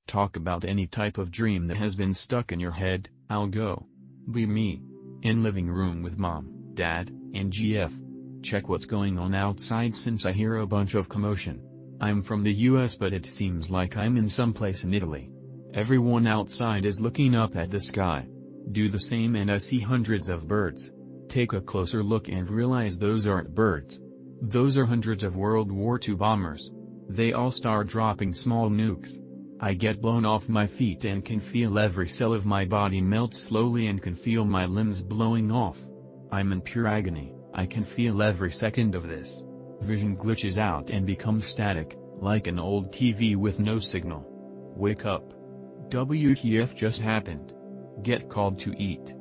Talk about any type of dream that has been stuck in your head, I'll go. Be me. In living room with mom, dad, and GF. Check what's going on outside since I hear a bunch of commotion. I'm from the US but it seems like I'm in someplace in Italy. Everyone outside is looking up at the sky. Do the same and I see hundreds of birds. Take a closer look and realize those aren't birds. Those are hundreds of World War II bombers. They all start dropping small nukes. I get blown off my feet and can feel every cell of my body melt slowly and can feel my limbs blowing off. I'm in pure agony. I can feel every second of this. Vision glitches out and becomes static, like an old TV with no signal. Wake up. WTF just happened? Get called to eat.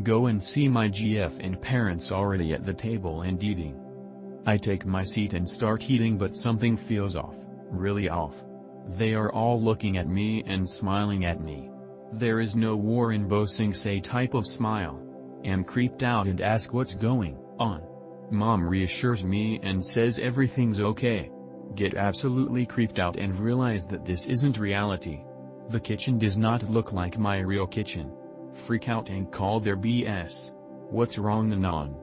Go and see my GF and parents already at the table and eating. I take my seat and start eating but something feels off, really off. They are all looking at me and smiling at me. There is no Warren Bosing say type of smile. Am creeped out and ask what's going on. Mom reassures me and says everything's okay. Get absolutely creeped out and realize that this isn't reality. The kitchen does not look like my real kitchen. Freak out and call their BS. What's wrong Nanon?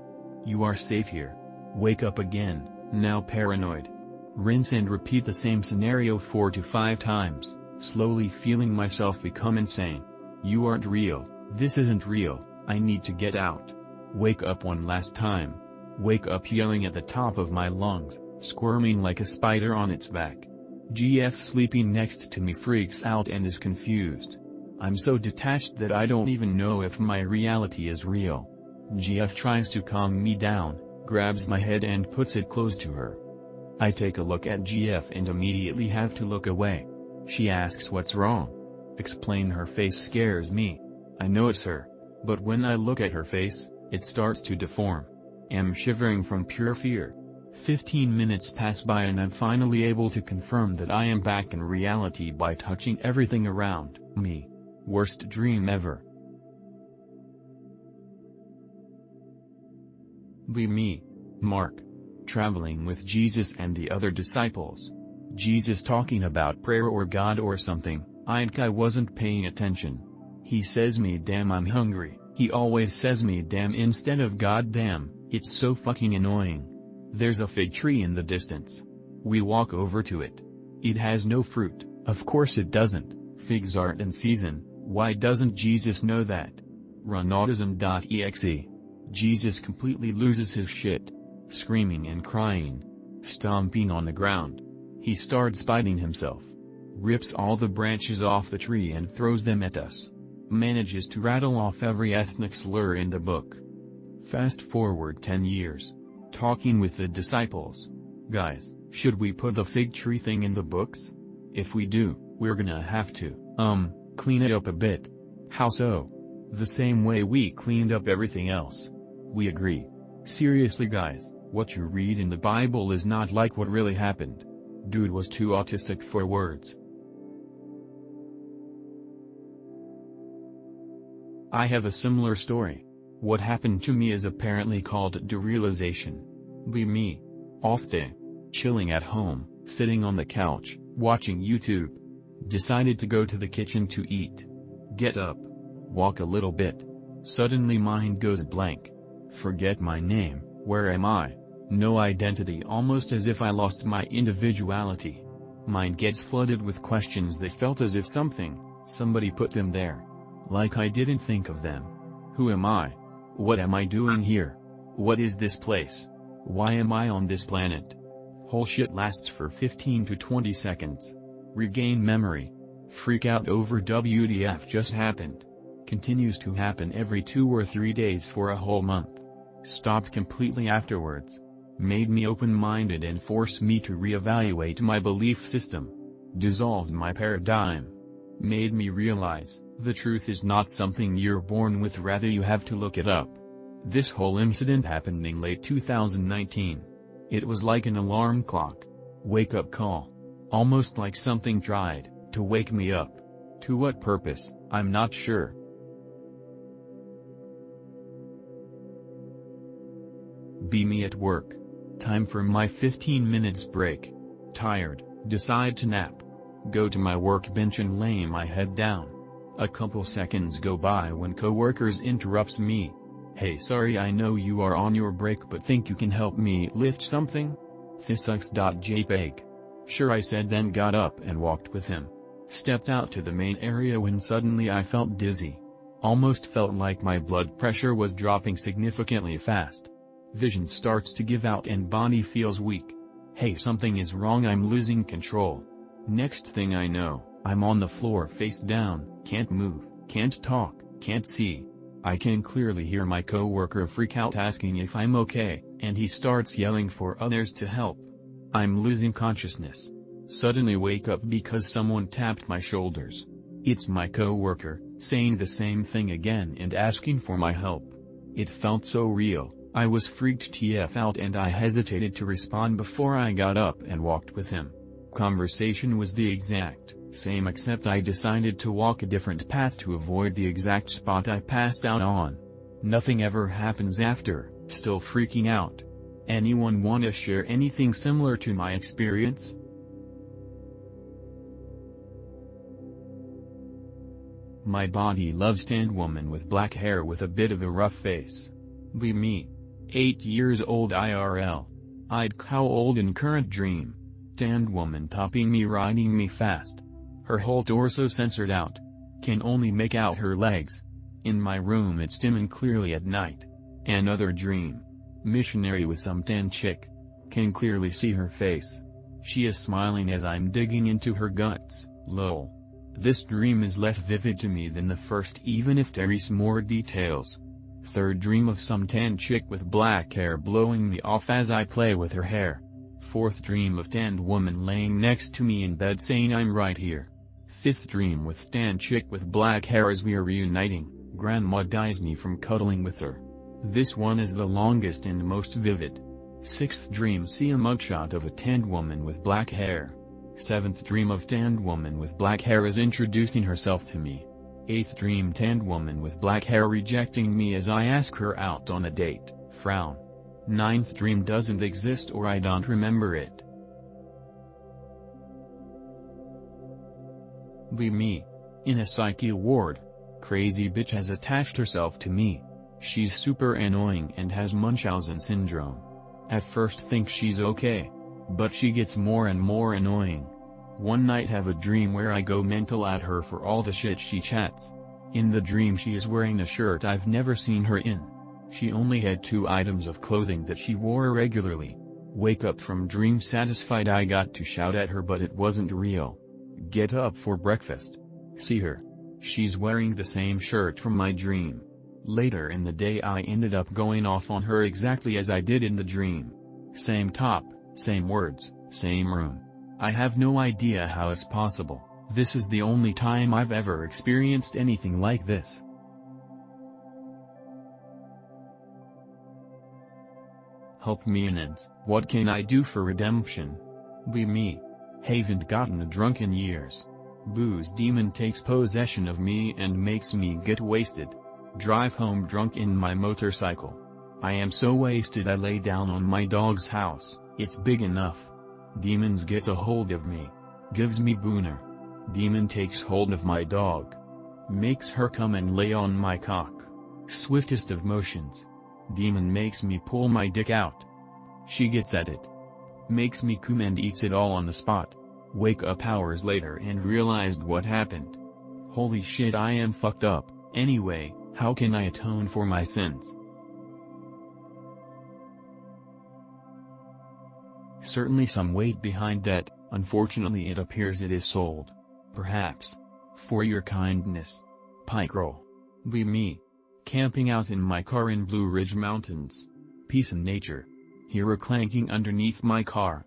You are safe here. Wake up again, now paranoid. Rinse and repeat the same scenario 4 to 5 times, slowly feeling myself become insane. You aren't real, this isn't real, I need to get out. Wake up one last time. Wake up yelling at the top of my lungs, squirming like a spider on its back. GF sleeping next to me freaks out and is confused. I'm so detached that I don't even know if my reality is real. GF tries to calm me down, grabs my head and puts it close to her. I take a look at GF and immediately have to look away. She asks what's wrong. Explain her face scares me. I know it's her, but when I look at her face, it starts to deform. Am shivering from pure fear. 15 minutes pass by and I'm finally able to confirm that I am back in reality by touching everything around me. Worst dream ever. Be me. Mark. Traveling with Jesus and the other disciples. Jesus talking about prayer or God or something. I wasn't paying attention. He says me damn I'm hungry. He always says me damn instead of God damn. It's so fucking annoying. There's a fig tree in the distance. We walk over to it. It has no fruit. Of course it doesn't. Figs aren't in season. Why doesn't Jesus know that? Run autism.exe. Jesus completely loses his shit. Screaming and crying. Stomping on the ground. He starts biting himself. Rips all the branches off the tree and throws them at us. Manages to rattle off every ethnic slur in the book. Fast forward 10 years. Talking with the disciples. Guys, should we put the fig tree thing in the books? If we do, we're gonna have to, clean it up a bit. How so? The same way we cleaned up everything else. We agree. Seriously guys, what you read in the Bible is not like what really happened. Dude was too autistic for words. I have a similar story. What happened to me is apparently called derealization. Be me. Off day. Chilling at home, sitting on the couch, watching YouTube. Decided to go to the kitchen to eat. Get up. Walk a little bit. Suddenly mind goes blank. Forget my name, where am I? No identity, almost as if I lost my individuality. Mind gets flooded with questions that felt as if somebody put them there. Like I didn't think of them. Who am I? What am I doing here? What is this place? Why am I on this planet? Whole shit lasts for 15 to 20 seconds. Regain memory. Freak out over WTF just happened. Continues to happen every 2 or 3 days for a whole month. Stopped completely afterwards. Made me open-minded and forced me to reevaluate my belief system. Dissolved my paradigm. Made me realize, the truth is not something you're born with, rather you have to look it up. This whole incident happened in late 2019. It was like an alarm clock. Wake-up call. Almost like something tried to wake me up. To what purpose, I'm not sure. Be me at work. Time for my 15 minutes break. Tired, decide to nap. Go to my workbench and lay my head down. A couple seconds go by when coworkers interrupts me. Hey, sorry, I know you are on your break, but think you can help me lift something? This sucks.jpg. Sure, I said, then got up and walked with him. Stepped out to the main area when suddenly I felt dizzy. Almost felt like my blood pressure was dropping significantly fast. Vision starts to give out and body feels weak. Hey, something is wrong, I'm losing control. Next thing I know, I'm on the floor face down, can't move, can't talk, can't see. I can clearly hear my coworker freak out asking if I'm okay, and he starts yelling for others to help. I'm losing consciousness. Suddenly wake up because someone tapped my shoulders. It's my coworker, saying the same thing again and asking for my help. It felt so real, I was freaked TF out and I hesitated to respond before I got up and walked with him. Conversation was the exact same, except I decided to walk a different path to avoid the exact spot I passed out on. Nothing ever happens after, still freaking out. Anyone want to share anything similar to my experience? My body loves tanned woman with black hair with a bit of a rough face. Be me. 8 years old IRL. I'd cow old in current dream. Tanned woman topping me, riding me fast. Her whole torso censored out. Can only make out her legs. In my room it's dim and clearly at night. Another dream. Missionary with some tan chick. Can clearly see her face. She is smiling as I'm digging into her guts, lol. This dream is less vivid to me than the first, even if there is more details. Third dream of some tan chick with black hair blowing me off as I play with her hair. Fourth dream of tanned woman laying next to me in bed saying I'm right here. Fifth dream with tan chick with black hair as we are reuniting, grandma dies me from cuddling with her. This one is the longest and most vivid. Sixth dream, see a mugshot of a tanned woman with black hair. Seventh dream of tanned woman with black hair is introducing herself to me. Eighth dream, tanned woman with black hair rejecting me as I ask her out on a date, frown. Ninth dream, doesn't exist or I don't remember it. Be me. In a psyche ward. Crazy bitch has attached herself to me. She's super annoying and has Munchausen syndrome. At first think she's okay. But she gets more and more annoying. One night have a dream where I go mental at her for all the shit she chats. In the dream she is wearing a shirt I've never seen her in. She only had 2 items of clothing that she wore regularly. Wake up from dream satisfied, I got to shout at her but it wasn't real. Get up for breakfast. See her. She's wearing the same shirt from my dream. Later in the day I ended up going off on her exactly as I did in the dream. Same top, same words, same room. I have no idea how it's possible. This is the only time I've ever experienced anything like this. Help me Nids, what can I do for redemption? Be me. Haven't gotten drunk in years. Booze demon takes possession of me and makes me get wasted. Drive home drunk in my motorcycle. I am so wasted I lay down on my dog's house, it's big enough. Demons gets a hold of me. Gives me booner. Demon takes hold of my dog. Makes her come and lay on my cock. Swiftest of motions. Demon makes me pull my dick out. She gets at it. Makes me cum and eats it all on the spot. Wake up hours later and realized what happened. Holy shit, I am fucked up. Anyway, how can I atone for my sins? Certainly some weight behind that, unfortunately it appears it is sold. Perhaps. For your kindness. Pike roll. Be me. Camping out in my car in Blue Ridge Mountains. Peace and nature. Hear a clanking underneath my car.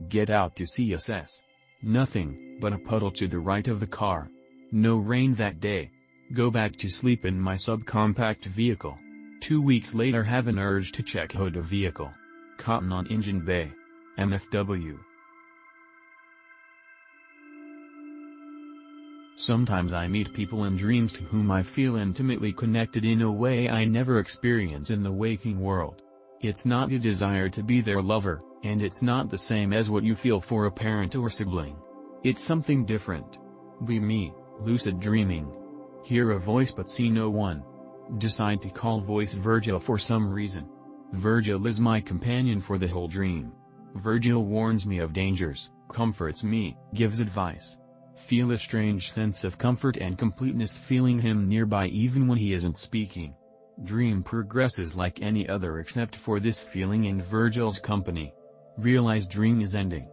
Get out to see assess. Nothing, but a puddle to the right of the car. No rain that day. Go back to sleep in my subcompact vehicle. 2 weeks later have an urge to check hood of vehicle. Cotton on engine bay. MFW. Sometimes I meet people in dreams to whom I feel intimately connected in a way I never experience in the waking world. It's not a desire to be their lover, and it's not the same as what you feel for a parent or sibling. It's something different. Be me, lucid dreaming. Hear a voice but see no one. Decide to call voice Virgil for some reason. Virgil is my companion for the whole dream. Virgil warns me of dangers, comforts me, gives advice. Feel a strange sense of comfort and completeness feeling him nearby even when he isn't speaking. Dream progresses like any other except for this feeling in Virgil's company. Realize dream is ending.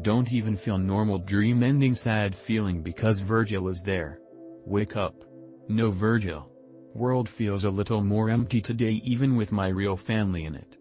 Don't even feel normal dream ending sad feeling because Virgil is there. Wake up. No Virgil. World feels a little more empty today even with my real family in it.